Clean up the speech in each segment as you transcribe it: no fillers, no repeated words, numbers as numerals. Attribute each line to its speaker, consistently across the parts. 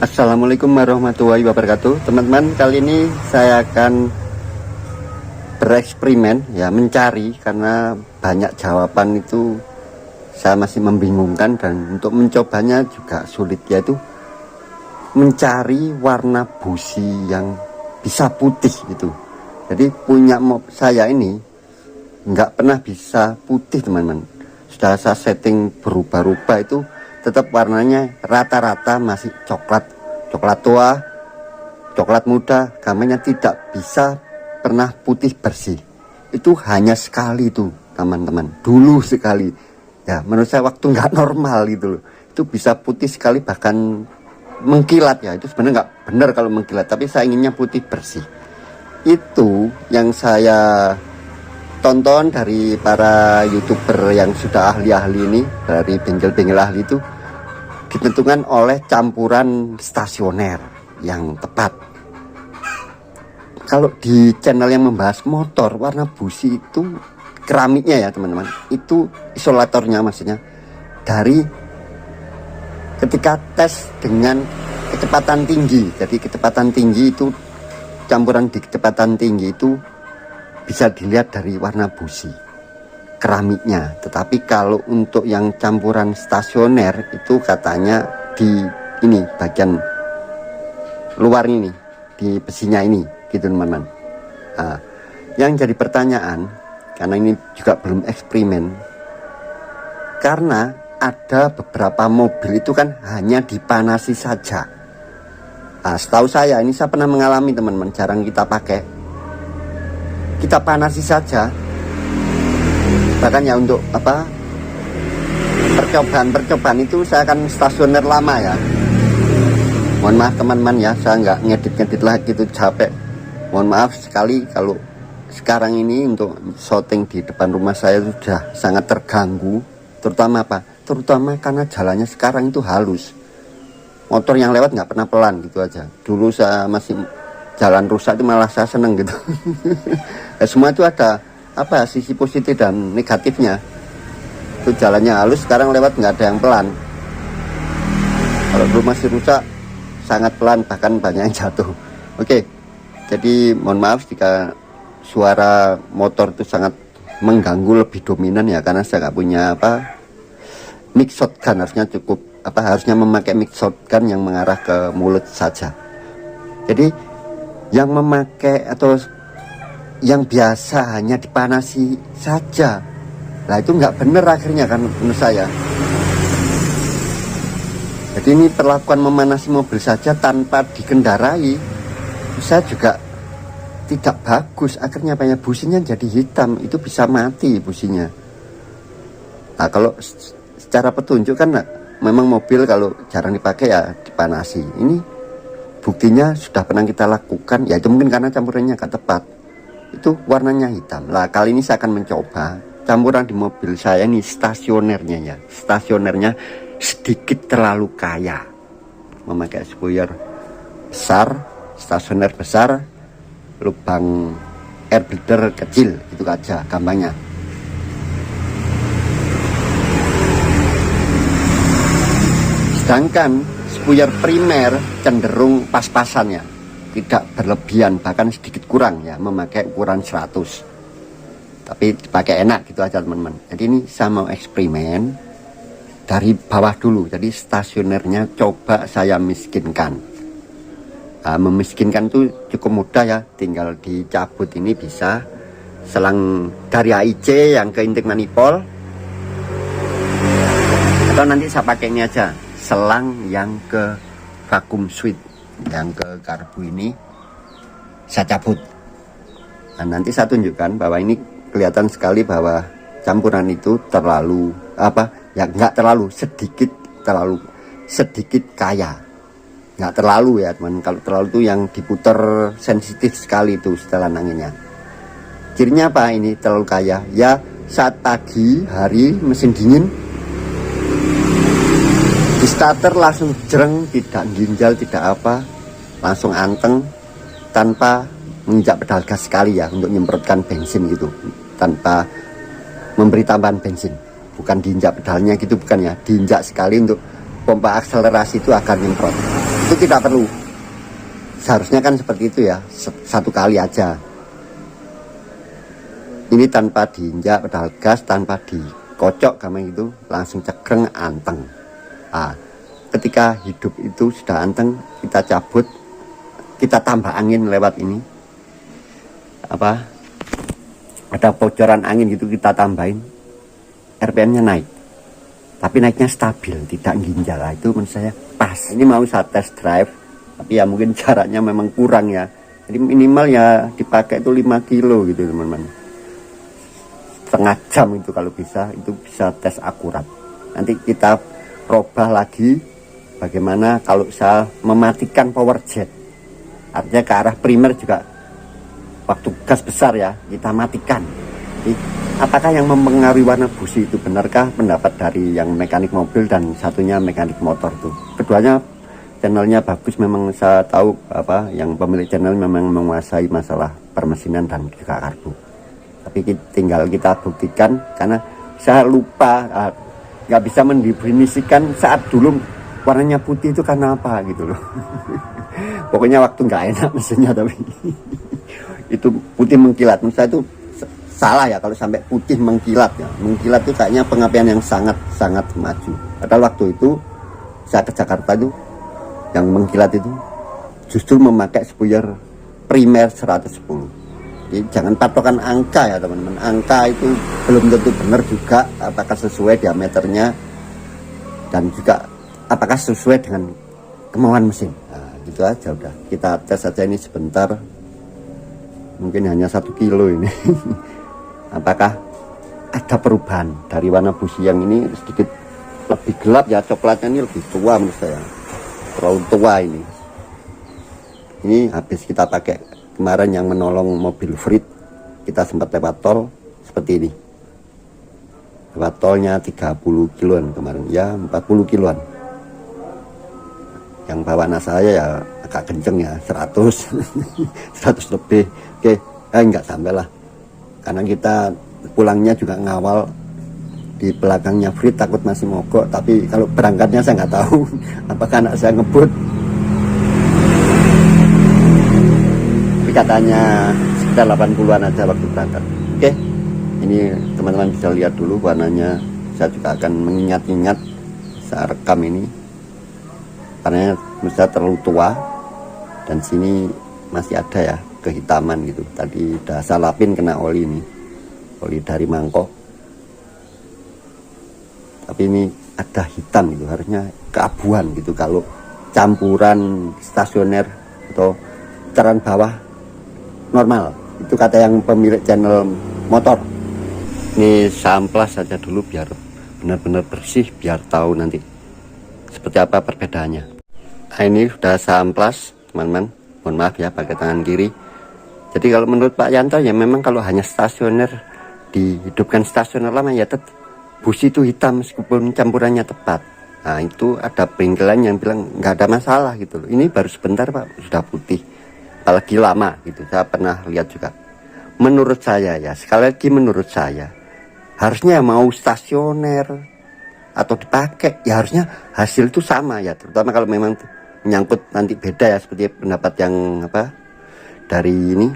Speaker 1: Assalamualaikum warahmatullahi wabarakatuh. Teman-teman, kali ini saya akan bereksperimen ya, mencari, karena banyak jawaban itu saya masih membingungkan dan untuk mencobanya juga sulit, yaitu mencari warna busi yang bisa putih gitu. Jadi punya mob saya ini nggak pernah bisa putih, teman-teman. Sudah saya setting berubah-ubah, itu tetap warnanya rata-rata masih coklat tua, coklat muda, gambarnya tidak bisa pernah putih bersih. Itu hanya sekali itu, teman-teman, dulu sekali ya, menurut saya waktu nggak normal gitu loh. Itu bisa putih sekali, bahkan mengkilat ya. Itu sebenarnya nggak benar kalau mengkilat, tapi saya inginnya putih bersih. Itu yang saya tonton dari para YouTuber yang sudah ahli-ahli ini, dari bengkel-bengkel ahli itu, ditentukan oleh campuran stasioner yang tepat. Kalau di channel yang membahas motor, warna busi itu keramiknya ya teman-teman, itu isolatornya, maksudnya dari ketika tes dengan kecepatan tinggi. Jadi kecepatan tinggi itu, campuran di kecepatan tinggi itu bisa dilihat dari warna busi keramiknya. Tetapi kalau untuk yang campuran stasioner itu katanya di ini bagian luar ini, di besinya ini gitu teman-teman. Nah, yang jadi pertanyaan, karena ini juga belum eksperimen, karena ada beberapa mobil itu kan hanya dipanasi saja. Nah, setahu saya, ini saya pernah mengalami teman-teman, jarang kita pakai, kita panasi saja, bahkan ya untuk apa, percobaan itu saya akan stasioner lama ya. Mohon maaf teman-teman ya, saya nggak ngedit lagi, itu capek. Mohon maaf sekali kalau sekarang ini untuk syuting di depan rumah saya sudah sangat terganggu. Terutama apa? Terutama karena jalannya sekarang itu halus, motor yang lewat nggak pernah pelan gitu aja. Dulu saya masih jalan rusak itu malah saya seneng gitu. Ya, semua itu ada apa, sisi positif dan negatifnya. Itu jalannya halus, sekarang lewat nggak ada yang pelan. Kalau dulu masih rusak sangat pelan, bahkan banyak yang jatuh. Oke, jadi mohon maaf jika suara motor itu sangat mengganggu, lebih dominan ya, karena saya nggak punya apa, mic shotgun. Harusnya cukup apa, harusnya memakai mic shotgun yang mengarah ke mulut saja. Jadi yang memakai atau yang biasa hanya dipanasi saja, lah itu nggak bener akhirnya kan menurut saya. Jadi ini perlakuan memanasi mobil saja tanpa dikendarai, saya juga tidak bagus. Akhirnya banyak businya jadi hitam, itu bisa mati businya. Nah, kalau secara petunjuk kan memang mobil kalau jarang dipakai ya dipanasi. Ini buktinya sudah pernah kita lakukan, ya itu mungkin karena campurannya gak tepat, itu warnanya hitam. Lah kali ini saya akan mencoba campuran di mobil saya ini, stasionernya ya, stasionernya sedikit terlalu kaya, memakai spoiler besar, stasioner besar, lubang air bleder kecil, itu aja gampangnya. Sedangkan spoiler primer cenderung pas-pasan ya, tidak berlebihan, bahkan sedikit kurang ya, memakai ukuran 100, tapi dipakai enak gitu aja teman-teman. Jadi ini saya mau eksperimen dari bawah dulu. Jadi stasionernya coba saya miskinkan. Nah, memiskinkan itu cukup mudah ya, tinggal dicabut ini bisa selang dari AIC yang ke intake manifold, atau nanti saya pakai ini aja, selang yang ke vacuum switch, yang ke karbu ini saya cabut. Nah, nanti saya tunjukkan bahwa ini kelihatan sekali bahwa campuran itu terlalu apa ya, nggak terlalu sedikit kaya, nggak terlalu ya teman. Kalau terlalu itu yang diputer sensitif sekali itu setelan anginnya. Cirinya apa ini terlalu kaya ya? Saat pagi hari mesin dingin di starter langsung jereng, tidak ginjal, tidak apa, langsung anteng tanpa menginjak pedal gas sekali ya, untuk menyemprotkan bensin gitu, tanpa memberi tambahan bensin. Bukan diinjak pedalnya gitu, bukan ya, diinjak sekali untuk pompa akselerasi itu akan nyemprot. Itu tidak perlu. Seharusnya kan seperti itu ya, satu kali aja. Ini tanpa diinjak pedal gas, tanpa dikocok kayak gitu, langsung cekreng anteng. Nah, ketika hidup itu sudah anteng, kita cabut, kita tambah angin lewat ini. Ada bocoran angin gitu, kita tambahin, RPM-nya naik. Tapi naiknya stabil, tidak ginjal. Itu menurut saya pas. Ini mau saya test drive, tapi ya mungkin jaraknya memang kurang ya. Jadi minimal ya dipakai itu 5 kilo gitu teman-teman. Setengah jam itu kalau bisa, itu bisa tes akurat. Nanti kita robah lagi bagaimana kalau saya mematikan power jet. Artinya ke arah primer juga waktu gas besar ya, kita matikan. Jadi, apakah yang mempengaruhi warna busi itu? Benarkah pendapat dari yang mekanik mobil dan satunya mekanik motor tuh? Keduanya channelnya bagus, memang saya tahu yang pemilik channel memang menguasai masalah permesinan dan juga karbu. Tapi tinggal kita buktikan, karena saya lupa, nggak bisa mendefinisikan saat dulu warnanya putih itu karena apa gitu loh. Pokoknya waktu nggak enak mesinnya, tapi itu putih mengkilat. Menurut saya itu salah ya kalau sampai putih mengkilat ya. Mengkilat itu kayaknya pengapian yang sangat maju. Padahal waktu itu saya ke Jakarta itu, yang mengkilat itu justru memakai spuyer primer 110. Jadi jangan patokan angka ya teman-teman. Angka itu belum tentu benar juga, apakah sesuai diameternya dan juga apakah sesuai dengan kemauan mesin. Nah, gitu aja udah. Kita tes saja ini sebentar. Mungkin hanya 1 kilo ini. Apakah ada perubahan dari warna busi yang ini sedikit lebih gelap ya, coklatnya ini lebih tua menurut saya, terlalu tua ini. Ini habis kita pakai kemarin yang menolong mobil Frit, kita sempat lewat tol seperti ini. Lewat tolnya 30 kiloan kemarin ya, 40 kiloan. Yang bawa saya ya agak kenceng ya, 100 100 lebih. Oke, enggak sampai lah, karena kita pulangnya juga ngawal di belakangnya Frit, takut masih mogok. Tapi kalau berangkatnya saya nggak tahu apakah anak saya ngebut, tapi katanya sekitar 80-an aja waktu berangkat. Oke, ini teman-teman bisa lihat dulu warnanya. Saya juga akan mengingat-ingat saya rekam ini, karena menurut terlalu tua, dan sini masih ada ya kehitaman gitu. Tadi udah saya lapin kena oli ini, oli dari mangkok, tapi ini ada hitam gitu, harusnya keabuan gitu kalau campuran stasioner atau putaran bawah normal. Itu kata yang pemilik channel motor. Ini samplas saja dulu biar benar-benar bersih, biar tahu nanti seperti apa perbedaannya. Nah, ini sudah samplas teman-teman, mohon maaf ya pakai tangan kiri. Jadi kalau menurut Pak Yanto ya memang kalau hanya stasioner, dihidupkan stasioner lama ya tetap busi itu hitam meskipun campurannya tepat. Nah itu ada bengkelan yang bilang nggak ada masalah gitu loh. Ini baru sebentar Pak sudah putih, apalagi lama gitu. Saya pernah lihat juga. Menurut saya ya, sekali lagi menurut saya, harusnya mau stasioner atau dipakai ya harusnya hasil itu sama ya, terutama kalau memang menyangkut nanti beda ya, seperti pendapat yang dari ini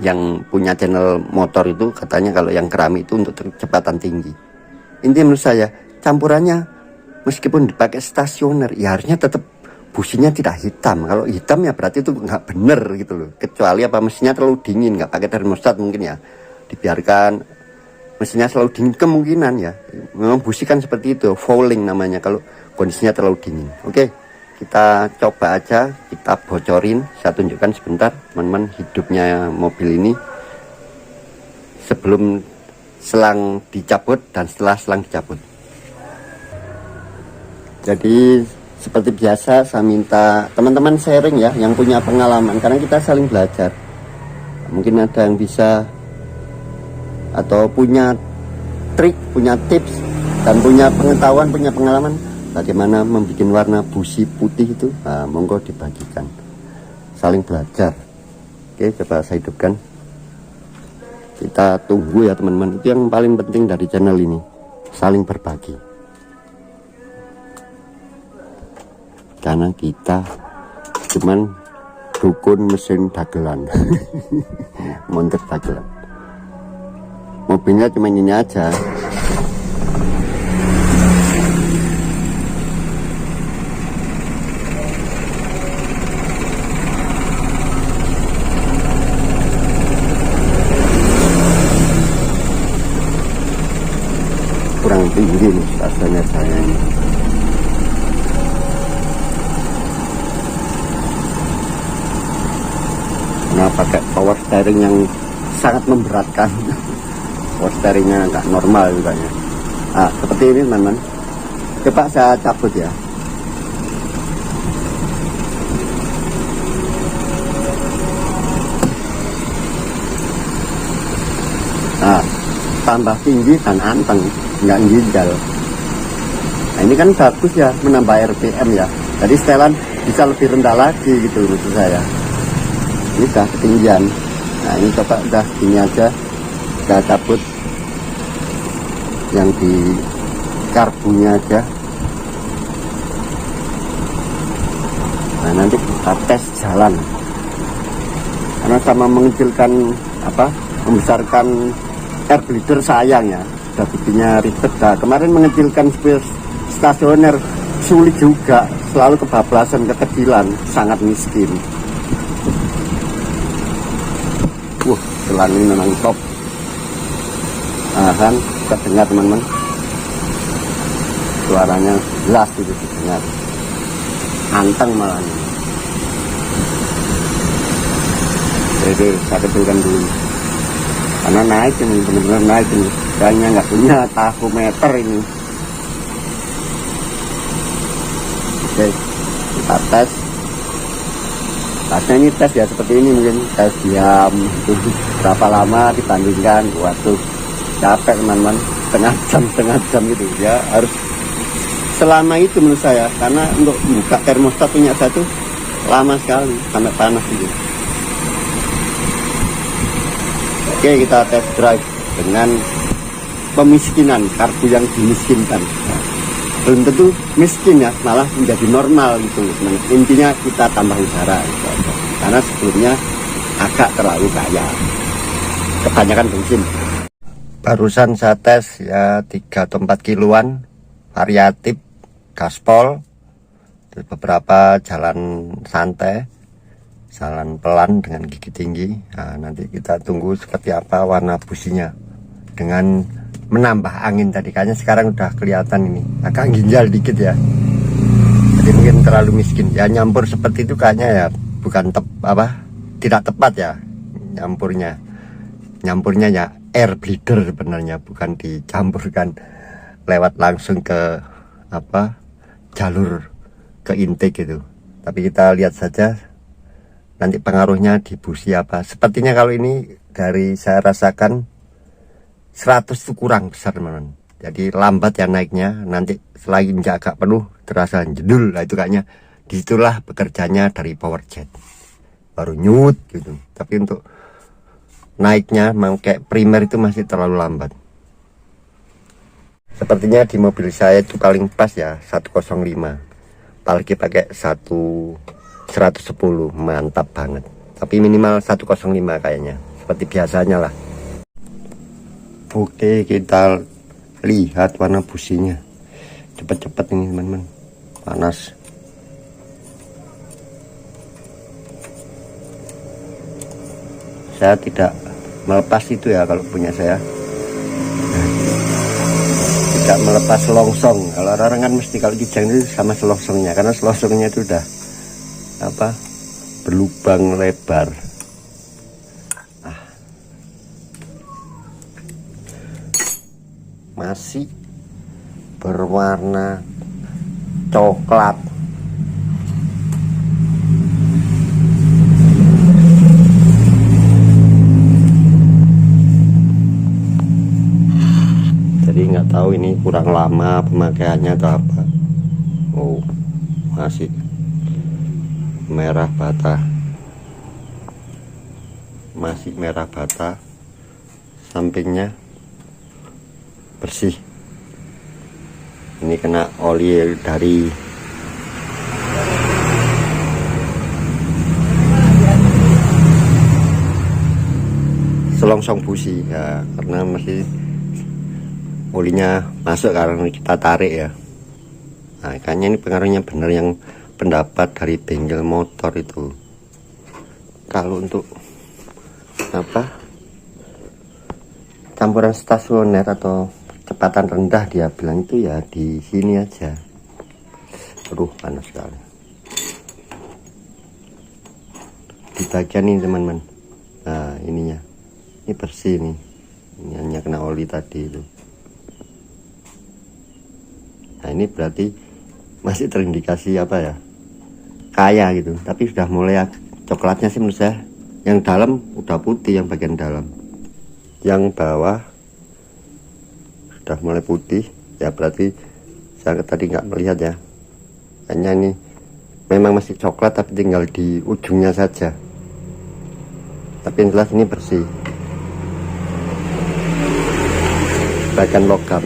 Speaker 1: yang punya channel motor itu, katanya kalau yang keramik itu untuk kecepatan tinggi. Intinya menurut saya campurannya meskipun dipakai stasioner ya harusnya tetap businya tidak hitam. Kalau hitam ya berarti itu nggak bener gitu loh, kecuali mesinnya terlalu dingin, nggak pakai termostat mungkin ya, dibiarkan mesinnya selalu dingin, kemungkinan ya memang busi kan seperti itu, fouling namanya kalau kondisinya terlalu dingin. Oke, kita coba aja, kita bocorin, saya tunjukkan sebentar teman-teman hidupnya mobil ini sebelum selang dicabut dan setelah selang dicabut. Jadi seperti biasa saya minta teman-teman sharing ya, yang punya pengalaman, karena kita saling belajar. Mungkin ada yang bisa atau punya trik, punya tips, dan punya pengetahuan, punya pengalaman bagaimana membuat warna busi putih itu. Nah, monggo dibagikan, saling belajar. Oke, coba saya hidupkan, kita tunggu ya teman-teman. Itu yang paling penting dari channel ini, saling berbagi. karena kita cuman dukun mesin dagelan. Montir dagelan. Mobilnya cuma ini aja. Kurang tinggi nih rasanya saya ini. Nah, pakai power steering yang sangat memberatkan. Power steeringnya nggak normal juga ya. Nah, seperti ini teman-teman. Coba saya cabut ya. Nah, tambah tinggi dan anteng, nggak ginjal. Nah, ini kan bagus ya, menambah RPM ya. Jadi setelan bisa lebih rendah lagi gitu maksud saya. Ini udah ketinggian. Nah, ini coba udah gini aja, kita cabut yang di karbunya aja. Nah, nanti kita tes jalan, karena sama mengecilkan membesarkan air bleeder sayang ya, udah bikinnya ribet. Nah, kemarin mengecilkan stasioner sulit juga, selalu kebablasan, kekecilan, sangat miskin. Jalan ini memang top. Nah kan, bisa dengar teman-teman, suaranya jelas itu dengar, anteng malah ini. Jadi saya kecilkan dulu, karena naik ini, benar-benar naik ini. Kayaknya nggak punya tachometer ini. Oke, kita tes. Tasnya ini tes ya seperti ini, mungkin tes diam berapa lama dibandingkan. Waduh, capek teman-teman, setengah jam gitu ya, harus selama itu menurut saya, karena untuk buka termostat punya satu lama sekali sampai panas gitu. Oke, kita test drive dengan pemiskinan, karbu yang dimiskinkan. Belum tentu miskin ya, malah menjadi normal gitu. Intinya kita tambah udara gitu aja. Karena sebelumnya agak terlalu kaya, kebanyakan bensin. Barusan saya tes ya 3 atau 4 kiloan, variatif, gaspol, beberapa jalan santai, jalan pelan dengan gigi tinggi. Nah, nanti kita tunggu seperti apa warna businya dengan menambah angin tadi. Kayaknya sekarang udah kelihatan ini agak ginjal dikit ya, jadi mungkin terlalu miskin ya. Nyampur seperti itu kayaknya ya bukan tidak tepat ya nyampurnya ya air bleeder sebenarnya, bukan dicampurkan lewat langsung ke jalur ke intake gitu. Tapi kita lihat saja nanti pengaruhnya di busi apa. Sepertinya kalau ini dari saya rasakan 100 itu kurang besar teman-teman, jadi lambat ya naiknya. Nanti selain agak penuh terasa jedul. Nah, itu kayaknya disitulah bekerjanya dari power jet, baru nyut gitu. Tapi untuk naiknya memang kayak primer itu masih terlalu lambat. Sepertinya di mobil saya itu paling pas ya 105, apalagi pakai 110 mantap banget. Tapi minimal 105 kayaknya, seperti biasanya lah. Oke, kita lihat warna businya. Cepet-cepet ini teman-teman, panas. Saya tidak melepas itu ya kalau punya saya. Tidak melepas selongsong. Kalau orang kan mesti kalau kijang itu sama selongsongnya, karena selongsongnya itu udah berlubang lebar. Masih berwarna coklat. Jadi nggak tahu ini kurang lama pemakaiannya atau apa. Oh, masih merah bata, masih merah bata. Sampingnya bersih. Ini kena oli dari selongsong busi ya, karena masih olinya masuk karena kita tarik ya. Nah kayaknya ini pengaruhnya bener yang pendapat dari bengkel motor itu. Kalau untuk apa campuran stasioner atau kecepatan rendah dia bilang itu ya di sini aja. Aduh panas sekali di bagian ini teman-teman. Nah ininya ini bersih nih, ini hanya kena oli tadi itu. Nah ini berarti masih terindikasi apa ya, kaya gitu, tapi sudah mulai coklatnya sih menurut saya. Yang dalam udah putih, yang bagian dalam, yang bawah sudah mulai putih ya, berarti saya tadi nggak melihat ya. Hanya ini memang masih coklat tapi tinggal di ujungnya saja, tapi yang jelas ini bersih bagian logam.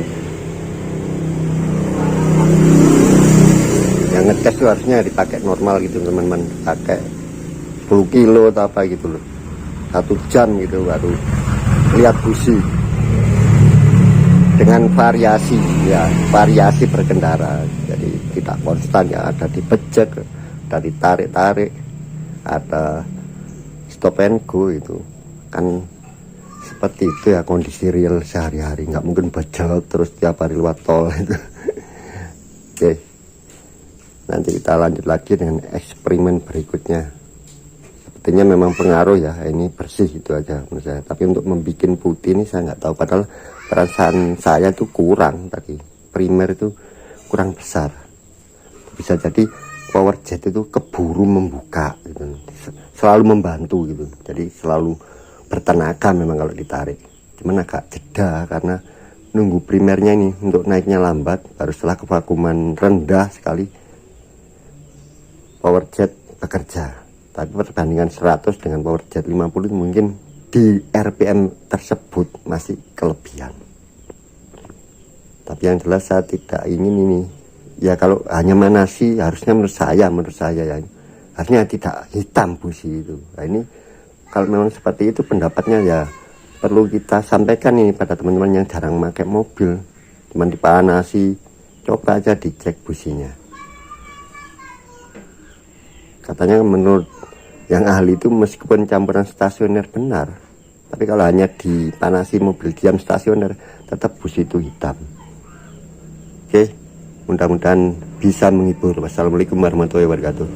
Speaker 1: Yang ngetes itu harusnya dipakai normal gitu teman-teman, pakai 10 kilo atau apa gitu loh, 1 jam gitu baru lihat busi dengan variasi ya, variasi berkendara, jadi tidak konstan ya, ada dibejek, ada ditarik-tarik, ada stop and go. Itu kan seperti itu ya kondisi real sehari-hari, nggak mungkin bajau terus tiap hari lewat tol itu. Oke, nanti kita lanjut lagi dengan eksperimen berikutnya. Sepertinya memang pengaruh ya, ini bersih itu aja menurut saya. Tapi untuk membuat putih ini saya nggak tahu, padahal perasaan saya tuh kurang tadi, primer itu kurang besar. Bisa jadi power jet itu keburu membuka gitu, selalu membantu gitu, jadi selalu bertenaga memang kalau ditarik. Cuman agak jeda karena nunggu primernya ini untuk naiknya lambat, baru setelah kevakuman rendah sekali power jet bekerja. Tapi perbandingan 100 dengan power jet 50 mungkin di RPM tersebut masih kelebihan. Tapi yang jelas saya tidak ingin ini ya, kalau hanya manasi harusnya menurut saya ya, harusnya tidak hitam busi itu. Nah ini kalau memang seperti itu pendapatnya ya, perlu kita sampaikan ini pada teman-teman yang jarang pakai mobil, cuman dipanasi, coba aja dicek businya. Katanya menurut yang ahli itu meskipun campuran stasioner benar, tapi kalau hanya dipanasi mobil diam stasioner tetap busi itu hitam. Oke, mudah-mudahan bisa menghibur. Wassalamualaikum warahmatullahi wabarakatuh.